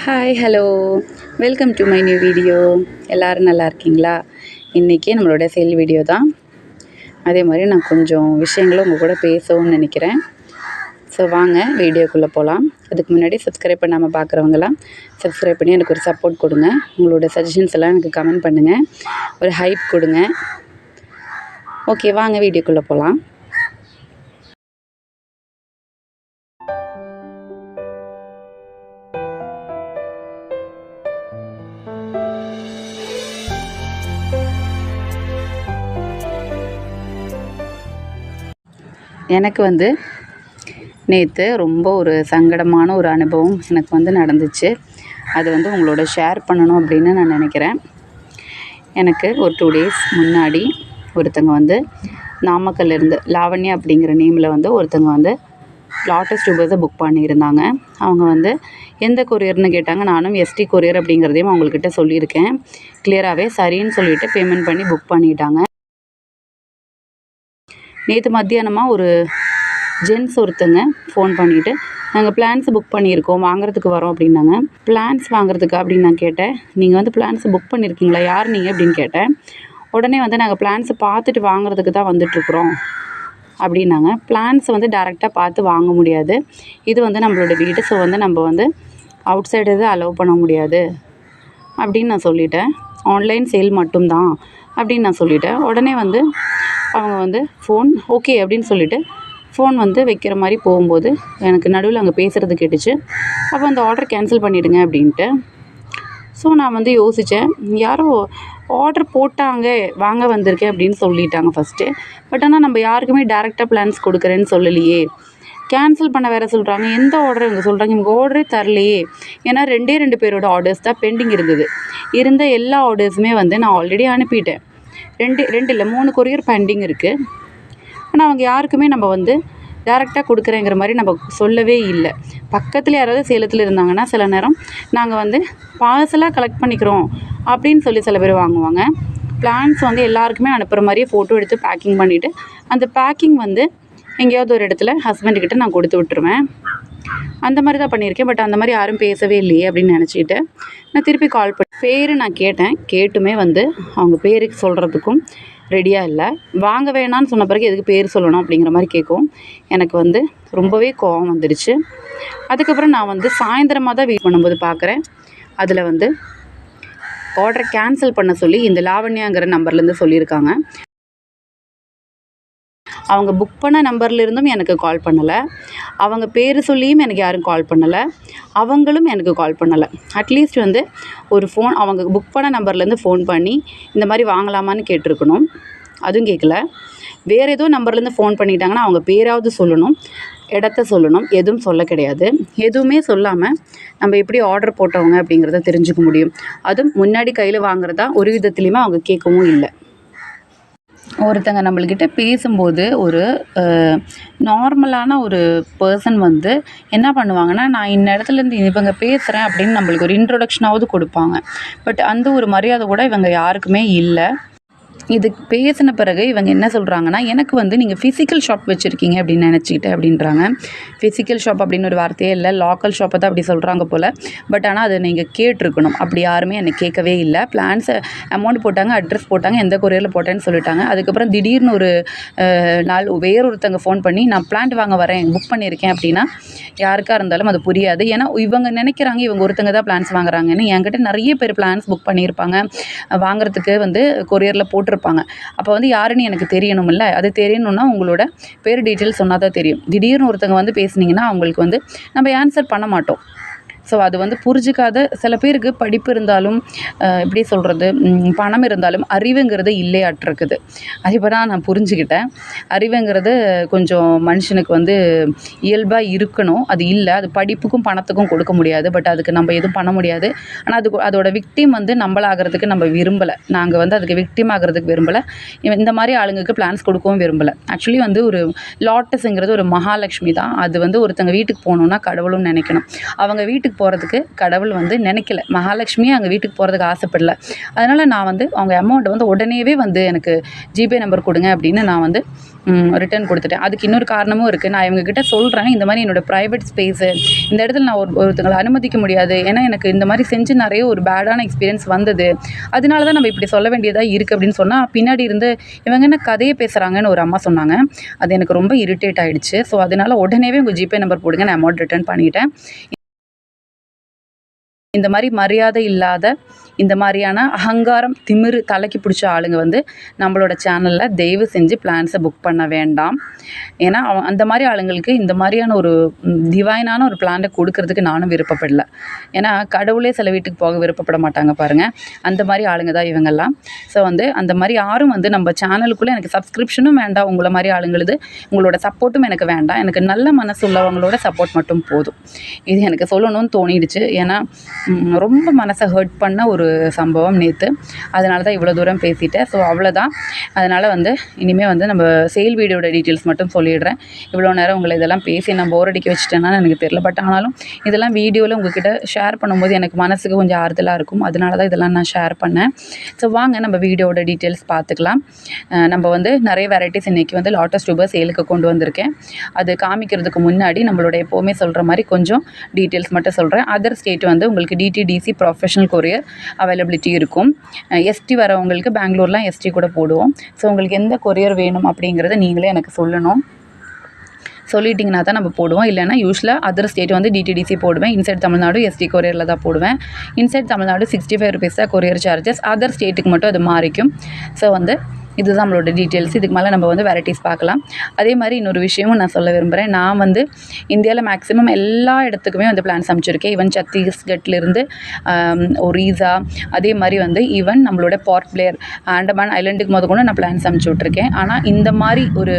Hi hello welcome to my new video. எல்லோரும் நல்லா இருக்கீங்களா? இன்றைக்கி நம்மளோட சேல் வீடியோ தான். அதே மாதிரி நான் கொஞ்சம் விஷயங்களும் உங்கள் கூட பேசவும்னு நினைக்கிறேன். ஸோ வாங்க வீடியோக்குள்ளே போகலாம். அதுக்கு முன்னாடி சப்ஸ்கிரைப் பண்ணாமல் பார்க்குறவங்களாம் சப்ஸ்கிரைப் பண்ணி எனக்கு ஒரு சப்போர்ட் கொடுங்க. உங்களோட சஜஷன்ஸ் எல்லாம் எனக்கு கமெண்ட் பண்ணுங்கள், ஒரு ஹைப் கொடுங்க. ஓகே, வாங்க வீடியோக்குள்ளே போகலாம். எனக்கு நேற்று ரொம்ப ஒரு சங்கடமான ஒரு அனுபவம் எனக்கு நடந்துச்சு. அது உங்களோட ஷேர் பண்ணணும் அப்படின்னு நான் நினைக்கிறேன். எனக்கு ஒரு 2 days முன்னாடி ஒருத்தங்க நாமக்கல்லேருந்து லாவண்யா அப்படிங்கிற நேமில் ஒருத்தங்க லாட்டஸ் டூபர்ஸை புக் பண்ணியிருந்தாங்க. அவங்க எந்த கொரியர்னு கேட்டாங்க. நானும் எஸ்டி கொரியர் அப்படிங்கிறதையும் அவங்கக்கிட்ட சொல்லியிருக்கேன். கிளியராகவே சரின்னு சொல்லிவிட்டு பேமெண்ட் பண்ணி புக் பண்ணிட்டாங்க. நேற்று மத்தியானமாக ஒரு ஜென்ஸ் ஒருத்தங்க ஃபோன் பண்ணிவிட்டு, நாங்கள் பிளான்ஸ் புக் பண்ணியிருக்கோம், வாங்குறதுக்கு வரோம் அப்படின்னாங்க. பிளான்ஸ் வாங்குறதுக்கா அப்படின்னு நான் கேட்டேன். நீங்கள் பிளான்ஸ் புக் பண்ணியிருக்கீங்களா, யார் நீங்கள் அப்படின்னு கேட்டேன். உடனே நாங்கள் பிளான்ஸை பார்த்துட்டு வாங்குறதுக்கு தான் வந்துட்டுருக்குறோம் அப்படின்னாங்க. பிளான்ஸ் டேரெக்டாக பார்த்து வாங்க முடியாது. இது நம்மளோட வீடு. ஸோ நம்ம அவுட் சைடு எதுவும் அலோவ் பண்ண முடியாது அப்படின்னு நான் சொல்லிட்டேன். ஆன்லைன் சேல் மட்டும்தான் அப்படின்னு நான் சொல்லிட்டேன். உடனே அவங்க ஃபோன் ஓகே அப்படின்னு சொல்லிவிட்டு ஃபோன் வைக்கிற மாதிரி போகும்போது எனக்கு நடுவில் அங்கே பேசுகிறது கேட்டுச்சு. அப்போ அந்த ஆர்டர் கேன்சல் பண்ணிவிடுங்க அப்படின்ட்டு. ஸோ நான் யோசித்தேன், யாரோ ஆர்டர் போட்டாங்க, வாங்க வந்திருக்கேன் அப்படின்னு சொல்லிட்டாங்க ஃபஸ்ட்டு. பட் ஆனால் நம்ம யாருக்குமே டேரெக்டாக பிளான்ஸ் கொடுக்குறேன்னு சொல்லலையே, கேன்சல் பண்ண வேறு சொல்கிறாங்க. எந்த ஆர்டர் இவங்க சொல்கிறாங்க, இவங்க ஆர்டரே தரலையே. ஏன்னா 2 பேரோட ஆர்டர்ஸ் தான் பெண்டிங் இருந்தது. இருந்த எல்லா ஆர்டர்ஸுமே நான் ஆல்ரெடி அனுப்பிட்டேன். 2 இல்லை 3 கொரியர் பெண்டிங் இருக்குது. ஆனால் அவங்க யாருக்குமே நம்ம டேரெக்டாக கொடுக்குறேங்கிற மாதிரி நம்ம சொல்லவே இல்லை. பக்கத்தில் யாராவது சேலத்தில் இருந்தாங்கன்னா சில நேரம் நாங்கள் பார்சலாக கலெக்ட் பண்ணிக்கிறோம் அப்படின்னு சில பேர் வாங்குவாங்க. பிளான்ஸ் எல்லாருக்குமே அனுப்புகிற மாதிரியே ஃபோட்டோ எடுத்து பேக்கிங் பண்ணிவிட்டு அந்த பேக்கிங் எங்கேயாவது ஒரு இடத்துல ஹஸ்பண்டுக்கிட்ட நான் கொடுத்து விட்டுருவேன். அந்த மாதிரி தான் பண்ணியிருக்கேன். பட் அந்த மாதிரி யாரும் பேசவே இல்லையே அப்படின்னு நினச்சிக்கிட்டு நான் திருப்பி கால் பண்ணி பேர் நான் கேட்டேன். கேட்டுமே அவங்க பேருக்கு சொல்கிறதுக்கும் ரெடியாக இல்லை. வாங்க வேணான்னு சொன்ன பிறகு எதுக்கு பேர் சொல்லணும் அப்படிங்கிற மாதிரி கேட்கும். எனக்கு ரொம்பவே கோவம் வந்துடுச்சு. அதுக்கப்புறம் நான் சாயந்தரமாக தான் வெயிட் பண்ணும்போது பார்க்குறேன், அதில் ஆர்டரை கேன்சல் பண்ண சொல்லி இந்த லாவண்யாங்கிற நம்பர்லேருந்து சொல்லியிருக்காங்க. அவங்க புக் பண்ண நம்பர்லேருந்தும் எனக்கு கால் பண்ணலை. அவங்க பேர் சொல்லியும் எனக்கு யாரும் கால் பண்ணலை. அவங்களும் எனக்கு கால் பண்ணலை. அட்லீஸ்ட் ஒரு ஃபோன் அவங்க புக் பண்ண நம்பர்லேருந்து ஃபோன் பண்ணி இந்த மாதிரி வாங்கலாமான்னு கேட்டிருக்கணும். அதுவும் கேட்கல. வேறு ஏதோ நம்பர்லேருந்து ஃபோன் பண்ணிட்டாங்கன்னா அவங்க பேராவது சொல்லணும், இடத்த சொல்லணும். எதுவும் சொல்ல கிடையாது. எதுவுமே சொல்லாமல் நம்ம எப்படி ஆர்டர் போட்டவங்க அப்படிங்கிறத தெரிஞ்சுக்க முடியும். அதுவும் முன்னாடி கையில் வாங்குறதா ஒரு விதத்துலேயுமே அவங்க கேட்கவும் இல்லை. ஒருத்தங்க நம்மள்கிட்ட பேசும்போது ஒரு நார்மலான ஒரு பர்சன் என்ன பண்ணுவாங்கன்னா, நான் இந்த இடத்துலேருந்து இவங்க பேசுகிறேன் அப்படின்னு நம்மளுக்கு ஒரு இன்ட்ரொடக்ஷனாவது கொடுப்பாங்க. பட் அந்த ஒரு மரியாதை கூட இவங்க யாருக்குமே இல்லை. இது பேசின பிறகு இவங்க என்ன சொல்கிறாங்கன்னா, எனக்கு நீங்கள் ஃபிசிக்கல் ஷாப் வச்சுருக்கீங்க அப்படின்னு நினச்சிக்கிட்டேன் அப்படின்றாங்க. ஃபிசிக்கல் ஷாப் அப்படின்னு ஒரு வார்த்தையே இல்லை, லோக்கல் ஷாப்பை தான் அப்படி சொல்கிறாங்க போல். பட் ஆனால் அதை நீங்கள் கேட்டிருக்கணும். அப்படி யாருமே என்னை கேட்கவே இல்லை. பிளான்ஸை அமௌண்ட் போட்டாங்க, அட்ரஸ் போட்டாங்க, எந்த கொரியரில் போட்டேன்னு சொல்லிட்டாங்க. அதுக்கப்புறம் திடீர்னு ஒரு நாள் வேறொருத்தங்க ஃபோன் பண்ணி நான் பிளான்ட் வாங்க வரேன், புக் பண்ணியிருக்கேன் அப்படின்னா யாருக்காக இருந்தாலும் அது புரியாது. ஏன்னா இவங்க நினைக்கிறாங்க இவங்க ஒருத்தங்க தான் பிளான்ஸ் வாங்குறாங்கன்னு. என்கிட்ட நிறைய பேர் பிளான்ஸ் புக் பண்ணியிருப்பாங்க, வாங்குறதுக்கு கொரியரில் போட்டிருப்பாங்க. அப்போ யாருன்னு எனக்கு தெரியணும்ல. அது தெரியணும்னா உங்களோட பேர் டீட்டெயில்ஸ் சொன்னால் தான் தெரியும். திடீர்னு ஒருத்தங்க பேசுனீங்கன்னா அவங்களுக்கு நம்ம ஆன்சர் பண்ண மாட்டோம். ஸோ அது புரிஞ்சிக்காத சில பேருக்கு படிப்பு இருந்தாலும் எப்படி சொல்கிறது, பணம் இருந்தாலும் அறிவுங்கிறது இல்லையாட்டிருக்குது. அது இப்போ தான் நான் புரிஞ்சுக்கிட்டேன். அறிவுங்கிறது கொஞ்சம் மனுஷனுக்கு இயல்பாக இருக்கணும். அது இல்லை. அது படிப்புக்கும் பணத்துக்கும் கொடுக்க முடியாது. பட் அதுக்கு நம்ம எதுவும் பண்ண முடியாது. ஆனால் அதோட விக்டிம் நம்மளாகிறதுக்கு நம்ம விரும்பலை. நாங்கள் அதுக்கு விக்டிம் ஆகிறதுக்கு விரும்பலை. இந்த மாதிரி ஆளுங்களுக்கு பிளான்ஸ் கொடுக்கவும் விரும்பலை. ஆக்சுவலி ஒரு லாட்டஸுங்கிறது ஒரு மகாலட்சுமி தான். அது ஒருத்தங்க வீட்டுக்கு போகணுன்னா கடவுளும் நினைக்கணும். அவங்க வீட்டுக்கு வீட்டுக்கு போகிறதுக்கு கடவுள் வந்து நினைக்கல, மகாலட்சுமியே அங்கே வீட்டுக்கு போகிறதுக்கு ஆசைப்படல. அதனால் நான் வந்து அவங்க அமௌண்ட்டை வந்து உடனேவே வந்து எனக்கு ஜிபே நம்பர் கொடுங்க அப்படின்னு நான் வந்து ரிட்டர்ன் கொடுத்துட்டேன். அதுக்கு இன்னொரு காரணமும் இருக்குது. நான் இவங்ககிட்ட சொல்கிறேன், இந்த மாதிரி என்னோடய ப்ரைவேட் ஸ்பேஸு, இந்த இடத்துல நான் ஒருத்தங்களை அனுமதிக்க முடியாது, ஏன்னா எனக்கு இந்த மாதிரி செஞ்சு நிறைய ஒரு பேடான எக்ஸ்பீரியன்ஸ் வந்தது, அதனால தான் நம்ம இப்படி சொல்ல வேண்டியதாக இருக்குது அப்படின்னு சொன்னால், பின்னாடி இருந்து இவங்க என்ன கதையை பேசுகிறாங்கன்னு ஒரு அம்மா சொன்னாங்க. அது எனக்கு ரொம்ப இரிட்டேட் ஆகிடுச்சு. ஸோ அதனால் உடனேவே உங்கள் ஜிபே நம்பர் போடுங்க, நான் அமௌண்ட் ரிட்டர்ன் பண்ணிட்டேன். இந்த மாதிரி மரியாதை இல்லாத, இந்த மாதிரியான அகங்காரம், திமிரு தலைக்கு பிடிச்ச ஆளுங்க வந்து நம்மளோட சேனலில் தயவு செஞ்சு பிளான்ஸை புக் பண்ண வேண்டாம். ஏன்னா அந்த மாதிரி ஆளுங்களுக்கு இந்த மாதிரியான ஒரு டிவைனான ஒரு பிளானை கொடுக்கறதுக்கு நானும் விருப்பப்படல. ஏன்னா கடவுளே சில வீட்டுக்கு போக விருப்பப்பட மாட்டாங்க பாருங்கள், அந்த மாதிரி ஆளுங்க தான் இவங்கெல்லாம். ஸோ வந்து அந்த மாதிரி யாரும் வந்து நம்ம சேனலுக்குள்ளே எனக்கு சப்ஸ்கிரிப்ஷனும் வேண்டாம், உங்களை மாதிரி ஆளுங்களுது உங்களோட சப்போர்ட்டும் எனக்கு வேண்டாம், எனக்கு நல்ல மனசு உள்ளவங்களோட சப்போர்ட் மட்டும் போதும். இது எனக்கு சொல்லணும்னு தோணிடுச்சு. ஏன்னா ரொம்ப மனசை ஹர்ட் பண்ண ஒரு சம்பவம் நேற்று, அதனால தான் இவ்வளோ தூரம் பேசிட்டேன். ஸோ அவ்வளோதான். அதனால் வந்து இனிமேல் வந்து நம்ம சேல் வீடியோட டீட்டெயில்ஸ் மட்டும் சொல்லிடுறேன். இவ்வளோ நேரம் உங்களை இதெல்லாம் பேசி நான் போர் அடிக்க வச்சுட்டேன்னா எனக்கு தெரியல. பட் ஆனாலும் இதெல்லாம் வீடியோவில் உங்ககிட்ட ஷேர் பண்ணும்போது எனக்கு மனசுக்கு கொஞ்சம் ஆறுதலாக இருக்கும், அதனால தான் இதெல்லாம் நான் ஷேர் பண்ணேன். ஸோ வாங்க நம்ம வீடியோட டீட்டெயில்ஸ் பார்த்துக்கலாம். நம்ம வந்து நிறைய வெரைட்டிஸ் இன்றைக்கி வந்து லாட்டஸ் டியூபர் சேலுக்கு கொண்டு வந்திருக்கேன். அது காமிக்கிறதுக்கு முன்னாடி நம்மளோட எப்போவுமே சொல்கிற மாதிரி கொஞ்சம் டீட்டெயில்ஸ் மட்டும் சொல்கிறேன். அதர் ஸ்டேட் வந்து உங்களுக்கு டிடிடிசி ப்ரொஃபஷனல் கொரியர் அவைலபிலிட்டி இருக்கும். எஸ்டி வரவங்களுக்கு பெங்களூர்லாம் எஸ்டி கூட போடுவோம். ஸோ உங்களுக்கு எந்த கொரியர் வேணும் அப்படிங்கிறத நீங்களே எனக்கு சொல்லணும். சொல்லிட்டிங்கன்னா தான் நம்ம போடுவோம். இல்லைனா யூஸ்வலாக அதர் ஸ்டேட் வந்து டிடிடிசி போடுவேன். இன்சைட் தமிழ்நாடு எஸ்டி கொரியரில் தான் போடுவேன். இன்சைட் தமிழ்நாடு 65 rupees தான் கொரியர் சார்ஜஸ். அதர் ஸ்டேட்டுக்கு மட்டும் அது மாறிக்கும். ஸோ வந்து இதுதான் நம்மளோட டீட்டெயில்ஸ். இதுக்கு மேலே நம்ம வந்து வெரைட்டிஸ் பார்க்கலாம். அதே மாதிரி இன்னொரு விஷயமும் நான் சொல்ல விரும்புகிறேன். நான் வந்து இந்தியாவில் மேக்ஸிமம் எல்லா இடத்துக்குமே வந்து பிளான்ஸ் அமைச்சிருக்கேன். ஈவன் சத்தீஸ்கட்லேருந்து ஒரிசா, அதே மாதிரி வந்து ஈவன் நம்மளோட போர்ட் பிளேயர் ஆண்டமான் ஐலண்டுக்கு கூட நான் பிளான்ஸ் அமைச்சு விட்ருக்கேன். ஆனால் இந்த மாதிரி ஒரு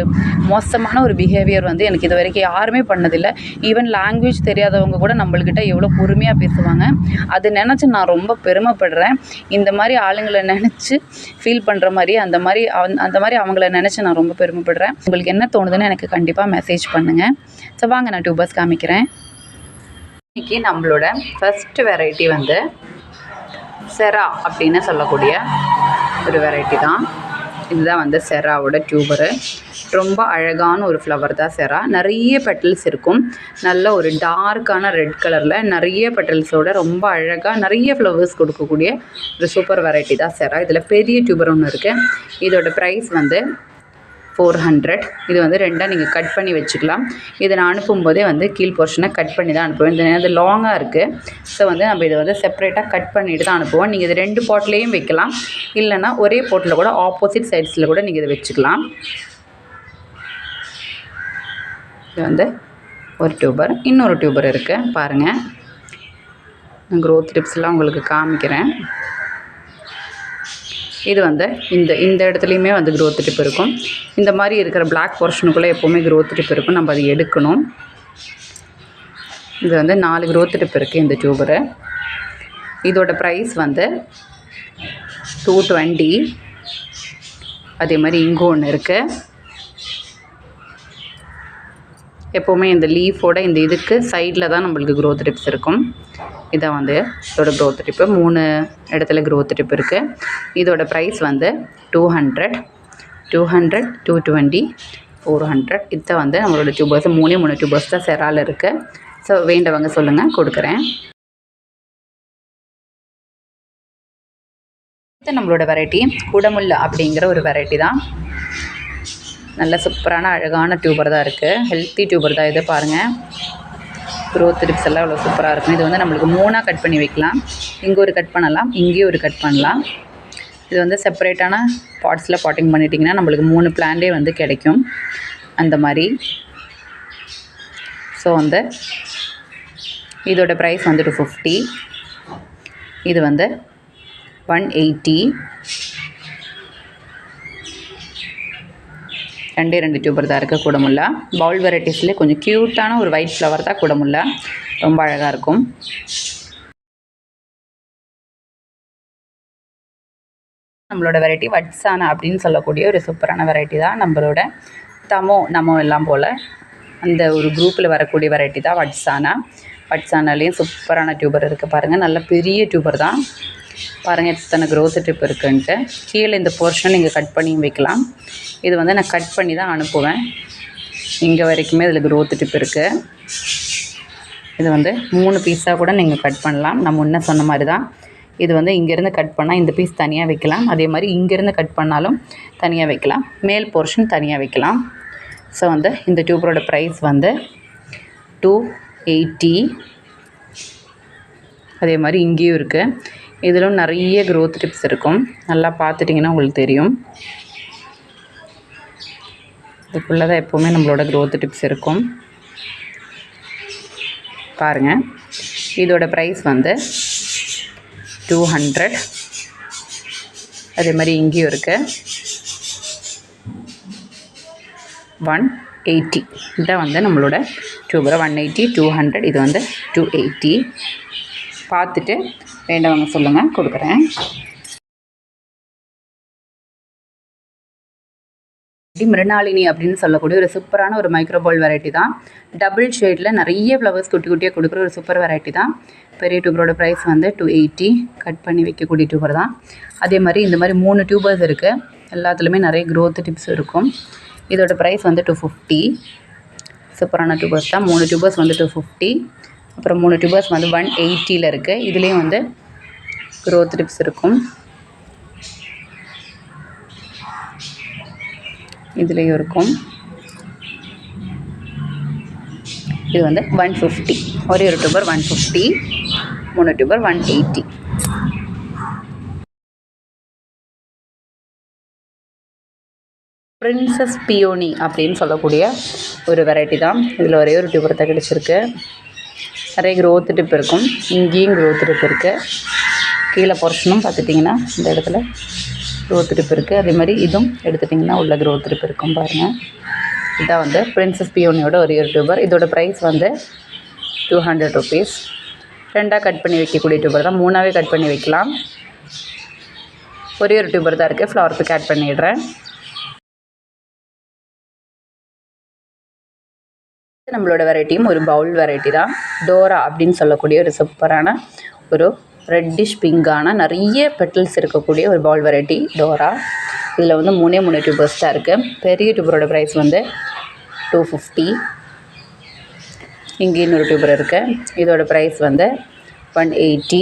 மோசமான ஒரு பிஹேவியர் வந்து எனக்கு இது வரைக்கும் யாருமே பண்ணதில்லை. ஈவன் லாங்குவேஜ் தெரியாதவங்க கூட நம்மள்கிட்ட எவ்வளோ பொறுமையாக பேசுவாங்க. அதை நினச்சி நான் ரொம்ப பெருமைப்படுறேன். இந்த மாதிரி ஆளுங்களை நினச்சி ஃபீல் பண்ணுற மாதிரி அந்த மாதிரி அவங்கள நினச்சி நான் ரொம்ப பெருமைப்படுறேன். உங்களுக்கு என்ன தோணுதுன்னு எனக்கு கண்டிப்பாக மெசேஜ் பண்ணுங்கள். ஸோ வாங்க நான் டியூபர்ஸ் காமிக்கிறேன். இன்றைக்கி நம்மளோட ஃபஸ்ட்டு வெரைட்டி வந்து செரா அப்படின்னு சொல்லக்கூடிய ஒரு வெரைட்டி தான். இதுதான் வந்து செராவோட டியூபரு. ரொம்ப அழகான ஒரு ஃப்ளவர் தான் செரா. நிறைய பெட்டல்ஸ் இருக்கும். நல்ல ஒரு டார்க்கான ரெட் கலரில் நிறைய பெட்டல்ஸோட ரொம்ப அழகாக நிறைய ஃப்ளவர்ஸ் கொடுக்கக்கூடிய ஒரு சூப்பர் வெரைட்டி தான் செரா. இதில் பெரிய டியூபர் ஒன்று இருக்குது. இதோட ப்ரைஸ் வந்து 400. இது வந்து ரெண்டாக நீங்கள் கட் பண்ணி வச்சுக்கலாம். இதை நான் அனுப்பும்போதே வந்து கீழ் போர்ஷனை கட் பண்ணி தான் அனுப்புவேன். இந்த நேரம் லாங்காக இருக்குது. ஸோ வந்து நம்ம இதை வந்து செப்பரேட்டாக கட் பண்ணிட்டு தான் அனுப்புவோம். நீங்கள் இது 2 பாட்லேயும் வைக்கலாம், இல்லைனா ஒரே பாட்டில் கூட ஆப்போசிட் சைட்ஸில் கூட நீங்கள் இதை வச்சுக்கலாம். இது வந்து ஒரு டியூபர். இன்னொரு டியூபர் இருக்குது பாருங்கள். க்ரோத் டிப்ஸ்லாம் உங்களுக்கு காமிக்கிறேன். இது வந்து இந்த இடத்துலையுமே வந்து க்ரோத் டிப் இருக்கும். இந்த மாதிரி இருக்கிற பிளாக் போர்ஷனுக்குள்ளே எப்போவுமே க்ரோத் டிப் இருக்கும். நம்ம அதை எடுக்கணும். இது வந்து 4 க்ரோத் டிப் இருக்குது இந்த டியூபரு. இதோட ப்ரைஸ் வந்து 220. அதே மாதிரி இங்கே ஒன்று இருக்குது. எப்போவுமே இந்த லீஃபோட இந்த இதுக்கு சைடில் தான் நம்மளுக்கு க்ரோத் டிப்ஸ் இருக்கும். இதான் வந்து இதோட க்ரோத் டிப்பு. 3 இடத்துல க்ரோத் டிப் இருக்குது. இதோட ப்ரைஸ் வந்து 200, 220, 400. இதை வந்து நம்மளோட டியூபர்ஸ் 3 டியூபர்ஸ் தான் செரால் இருக்குது. ஸோ வேண்டவங்க சொல்லுங்கள், கொடுக்குறேன். இது நம்மளோட வெரைட்டி குடமுல்லை அப்படிங்கிற ஒரு வெரைட்டி தான். நல்ல சூப்பரான அழகான டியூபர் தான் இருக்குது. ஹெல்த்தி டியூபர் தான் இது. பாருங்கள், க்ரோத் டிப்ஸ் எல்லாம் அவ்வளோ சூப்பராக இருக்கும். இது வந்து நம்மளுக்கு 3ஆக கட் பண்ணி வைக்கலாம். இங்கே ஒரு கட் பண்ணலாம், இங்கேயும் ஒரு கட் பண்ணலாம். இது வந்து செப்பரேட்டான பாட்ஸில் பாட்டிங் பண்ணிட்டிங்கன்னா நம்மளுக்கு 3 பிளான்டே வந்து கிடைக்கும் அந்த மாதிரி. ஸோ வந்து இதோட ப்ரைஸ் வந்து 250. இது வந்து 180. 2 டியூபர் தான் இருக்குது குடமுல்லை. பவுல் வெரைட்டிஸ்லேயே கொஞ்சம் க்யூட்டான ஒரு ஒயிட் ஃப்ளவர் தான் குடமுல்லை. ரொம்ப அழகாக இருக்கும். நம்மளோட வெரைட்டி வட்சானா அப்படின்னு சொல்லக்கூடிய ஒரு சூப்பரான வெரைட்டி தான். நம்மளோட நமோ எல்லாம் போல் அந்த ஒரு குரூப்பில் வரக்கூடிய வெரைட்டி தான் வட்சானா. பட்சானாலேயும் சூப்பரான டியூபர் இருக்குது பாருங்கள். நல்ல பெரிய டியூபர் தான் பாருங்கள் எத்தனை க்ரோத் டிப் இருக்குன்ட்டு. கீழே இந்த போர்ஷன் நீங்கள் கட் பண்ணியும் வைக்கலாம். இது வந்து நான் கட் பண்ணி தான் அனுப்புவேன். இங்கே வரைக்குமே இதில் க்ரோத் டிப் இருக்குது. இது வந்து 3 பீஸாக கூட நீங்கள் கட் பண்ணலாம். நான் முன்ன சொன்ன மாதிரி தான். இது வந்து இங்கேருந்து கட் பண்ணால் இந்த பீஸ் தனியாக வைக்கலாம். அதே மாதிரி இங்கேருந்து கட் பண்ணாலும் தனியாக வைக்கலாம். மேல் போர்ஷன் தனியாக வைக்கலாம். ஸோ வந்து இந்த டியூபரோட ப்ரைஸ் வந்து 280. அதே மாதிரி இங்கேயும் இருக்குது. இதிலும் நிறைய க்ரோத் டிப்ஸ் இருக்கும். நல்லா பார்த்துட்டிங்கன்னா உங்களுக்கு தெரியும். இதுக்குள்ளே தான் எப்போவுமே நம்மளோட க்ரோத் டிப்ஸ் இருக்கும். பாருங்கள், இதோட ப்ரைஸ் வந்து 200. அதே மாதிரி இங்கேயும் இருக்குது 180. இதான் வந்து நம்மளோட டியூபரை 180, 200. இது வந்து 280. பார்த்துட்டு வேண்டவங்க சொல்லுங்கள், கொடுக்குறேன். மிருணாளினி அப்படின்னு சொல்லக்கூடிய ஒரு சூப்பரான ஒரு மைக்ரோபால் வெரைட்டி தான். டபுள் ஷேடில் நிறைய ஃப்ளவர்ஸ் குட்டி குட்டியாக கொடுக்குற ஒரு சூப்பர் வெரைட்டி தான். பெரிய டியூபரோட ப்ரைஸ் வந்து 280. கட் பண்ணி வைக்கக்கூடிய டியூபர் தான். அதே மாதிரி இந்த மாதிரி 3 டியூபர்ஸ் இருக்குது. எல்லாத்துலேயுமே நிறைய க்ரோத் டிப்ஸ் இருக்கும். இதோட ப்ரைஸ் வந்து 250. சூப்பரான டியூபர்ஸ் தான். 3 டியூபர்ஸ் வந்து 250. அப்புறம் 3 டியூபர்ஸ் வந்து 180ல் இருக்குது. இதுலேயும் வந்து க்ரோத் டிப்ஸ் இருக்கும். இதுலேயும் இருக்கும். இது வந்து 150. ஒரே ஒரு டியூபர் 150. 3 டியூபர் 180. பிரின்சஸ் பியோனி அப்படின்னு சொல்லக்கூடிய ஒரு வெரைட்டி தான். இதில் ஒரே ஒரு டியூபர் தான் கிடச்சிருக்கு. நிறைய க்ரோத் டிப் இருக்கும். இங்கேயும் க்ரோத் டிப் இருக்குது. கீழே போர்ஷனும் பார்த்துட்டிங்கன்னா இந்த இடத்துல க்ரோத் டிப் இருக்குது. அதே மாதிரி இதுவும் எடுத்துட்டிங்கன்னா உள்ள க்ரோத் டிப் இருக்கும் பாருங்கள். இதான் வந்து பிரின்சஸ் பியோனியோட ஒரே ஒரு டியூபர். இதோட ப்ரைஸ் வந்து 200 rupees. 2ஆக கட் பண்ணி வைக்கக்கூடிய டியூபர் தான். 3ஆகவே கட் பண்ணி வைக்கலாம். ஒரே ஒரு டியூபர் தான் இருக்குது. ஃப்ளவர் பிக் ஆட் பண்ணிடுறேன். நம்மளோட வெரைட்டியும் ஒரு பவுல் வெரைட்டி தான். டோரா அப்படின்னு சொல்லக்கூடிய ஒரு சூப்பரான ஒரு ரெட்டிஷ் பிங்கான நிறைய பெட்டல்ஸ் இருக்கக்கூடிய ஒரு பவுல் வெரைட்டி டோரா. இதில் வந்து 3 டியூபர்ஸ் தான் இருக்குது. பெரிய டியூபரோட ப்ரைஸ் வந்து 250. இங்கே இன்னொரு டியூபர் இருக்குது. இதோட ப்ரைஸ் வந்து 180.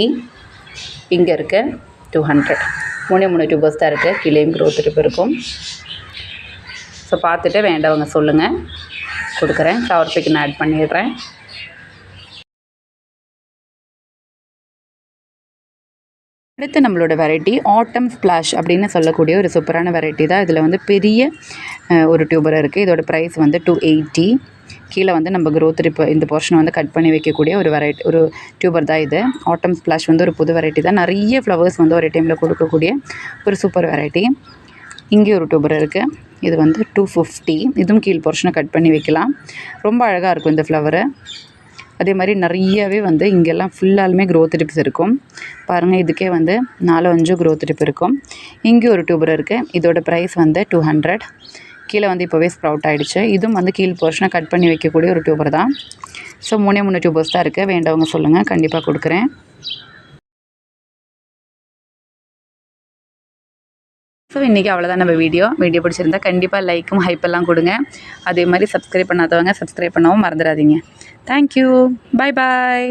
இங்கே இருக்குது 200. 3 டியூபர்ஸ் தான் இருக்குது. கீழேயும் க்ரோத் டியூப் இருக்கும். ஸோ பார்த்துட்டு வேண்டவங்க சொல்லுங்கள், கொடுக்குறேன். ஃப்ளவர் பிக் நான் ஆட் பண்ணிடுறேன். அடுத்து நம்மளோட வெரைட்டி ஆட்டம் ஸ்ப்ளாஷ் அப்படின்னு சொல்லக்கூடிய ஒரு சூப்பரான வெரைட்டி தான். இதில் வந்து பெரிய ஒரு டியூபர் இருக்குது. இதோட ப்ரைஸ் வந்து 280. கீழே வந்து நம்ம க்ரோத் டிப் இந்த போர்ஷனை வந்து கட் பண்ணி வைக்கக்கூடிய ஒரு வெரைட்டி ஒரு டியூபர் தான் இது. ஆட்டம் ஸ்ப்ளாஷ் வந்து ஒரு புது வெரைட்டி தான். நிறைய ஃப்ளவர்ஸ் வந்து ஒரு டைமில் கொடுக்கக்கூடிய ஒரு சூப்பர் வெரைட்டி. இங்கே ஒரு டியூபர் இருக்குது. இது வந்து 250. இதுவும் கீழ் போர்ஷனை கட் பண்ணி வைக்கலாம். ரொம்ப அழகாக இருக்கும் இந்த ஃப்ளவரு. அதே மாதிரி நிறையவே வந்து இங்கெல்லாம் ஃபுல்லாலுமே க்ரோத் டிப்ஸ் இருக்கும் பாருங்கள். இதுக்கே வந்து 4-5 க்ரோத் டிப் இருக்கும். இங்கே ஒரு டியூபர் இருக்குது. இதோட ப்ரைஸ் வந்து 200. கீழே வந்து இப்போவே ஸ்ப்ரவுட் ஆகிடுச்சு. இதுவும் வந்து கீழ் போர்ஷனை கட் பண்ணி வைக்கக்கூடிய ஒரு டியூபர் தான். ஸோ 3 டியூபர்ஸ் தான் இருக்குது. வேண்டவங்க சொல்லுங்கள், கண்டிப்பாக கொடுக்குறேன். ஸோ இன்றைக்கி அவ்வளோதான் நம்ம வீடியோ பிடிச்சிருந்தா கண்டிப்பாக லைக்கும் ஹைப்பெல்லாம் கொடுங்க. அதே மாதிரி சப்ஸ்கிரைப் பண்ணாதவங்க சப்ஸ்கிரைப் பண்ணவும் மறந்துடாதீங்க. தேங்க்யூ. பாய் பாய்.